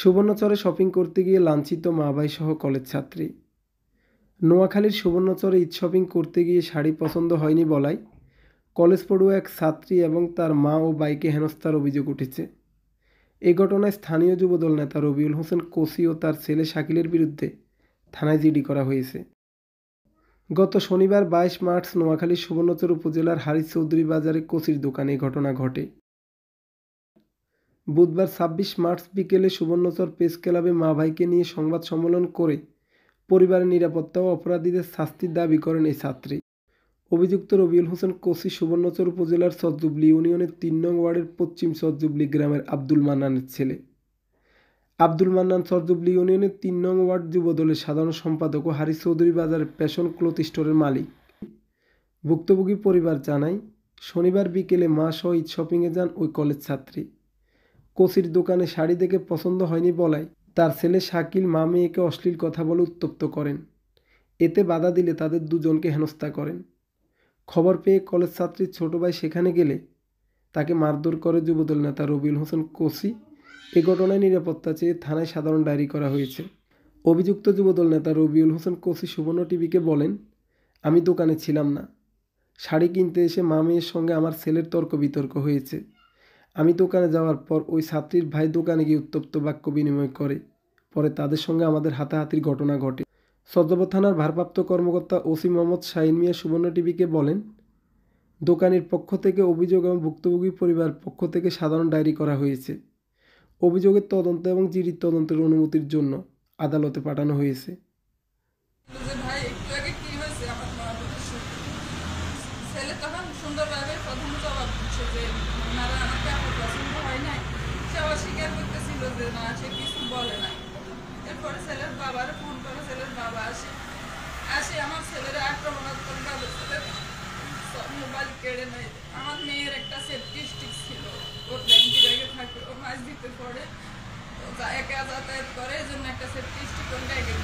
সুবর্ণচরে shopping করতে গিয়ে লাঞ্ছিত মা-ভাইসহ কলেজ ছাত্রী। নোয়াখালীর সুবর্ণচরে ঈদ শপিং করতে গিয়ে শাড়ি পছন্দ হয়নি বলায় কলেজ পড়ুয়া এক ছাত্রী এবং তার মা ও ভাইকে হেনস্থার অভিযোগ উঠেছে। এ ঘটনায় স্থানীয় যুবদল নেতা রবিউল হোসেন কোসি ও তার ছেলে শাকিলের বিরুদ্ধে থানায় জিডি করা হয়েছে। গত শনিবার 22 মার্চ নোয়াখালীর সুবর্ণচর উপজেলার হারিস চৌধুরী বাজারে কোসির দোকানে এ ঘটনা ঘটে। বুধবার 26 মার্চ বিকেলে সুবর্ণচর প্রেস ক্লাবে মা-ভাইকে নিয়ে সংবাদ সম্মেলন করে পরিবারের নিরাপত্তা ও অপরাধীদের শাস্তির দাবি করেন এই ছাত্রী। অভিযুক্ত রবিউল হোসেন কোসি সুবর্ণচর উপজেলার চরজুবলি ইউনিয়নের ৩ নং ওয়ার্ডের পশ্চিম চরজুবলি গ্রামের আব্দুল মান্নানের ছেলে। আব্দুল মান্নান চরজুবলি ইউনিয়নের ৩ নং ওয়ার্ড যুবদলের সাধারণ সম্পাদক ও হারিস চৌধুরী বাজারের প্যাশন ক্লথ স্টোরের মালিক। ভুক্তভোগী পরিবার জানায়, শনিবার বিকেলে মা সহ ঈদ শপিংয়ে যান ওই কলেজ ছাত্রী। কোসির দোকানে শাড়ি দেখে পছন্দ হয়নি বলায় তার ছেলে শাকিল মা মেয়েকে অশ্লীল কথা বলে উত্তপ্ত করেন। এতে বাধা দিলে তাদের দুজনকে হেনস্থা করেন। খবর পেয়ে কলেজ ছাত্রীর ছোট ভাই সেখানে গেলে তাকে মারধর করে যুবদল নেতা রবিউল হোসেন কোসি। এ ঘটনায় নিরাপত্তা চেয়ে থানায় সাধারণ ডায়েরি করা হয়েছে। অভিযুক্ত যুবদল নেতা রবিউল হোসেন কোসি সুবর্ণ টিভিকে বলেন, আমি দোকানে ছিলাম না। শাড়ি কিনতে এসে মা মেয়ের সঙ্গে আমার ছেলের তর্ক বিতর্ক হয়েছে। আমি দোকানে যাওয়ার পর ওই ছাত্রীর ভাই দোকানে গিয়ে উত্তপ্ত বাক্য বিনিময় করে। পরে তাদের সঙ্গে আমাদের হাতাহাতির ঘটনা ঘটে। সদর থানার ভারপ্রাপ্ত কর্মকর্তা ওসি মোহাম্মদ শাহিন মিয়া সুবর্ণ টিভিকে বলেন, দোকানির পক্ষ থেকে অভিযোগ এবং ভুক্তভোগী পরিবার পক্ষ থেকে সাধারণ ডায়েরি করা হয়েছে। অভিযোগের তদন্ত এবং জিডি তদন্তের অনুমতির জন্য আদালতে পাঠানো হয়েছে। ছেলে তখন সুন্দরভাবে প্রথম জবাব দিচ্ছে যে ওনারা আমাকে আমার পছন্দ হয় নাই। সে অস্বীকার করতেছিল যে না, সে কিছু বলে নাই। এরপরে ছেলের বাবার ফোন করে, ছেলের বাবা আসে আমার ছেলের আক্রমণাত্মকভাবে মোবাইল কেড়ে নেয়। আমার মেয়ের একটা সেফটি স্টিক ছিল, ওর ব্যাংকি ব্যাগে থাকে, ও মাছ দিতে পড়ে, একা যাতায়াত করে, এই জন্য একটা সেফটি স্টিক ওর ব্যাগে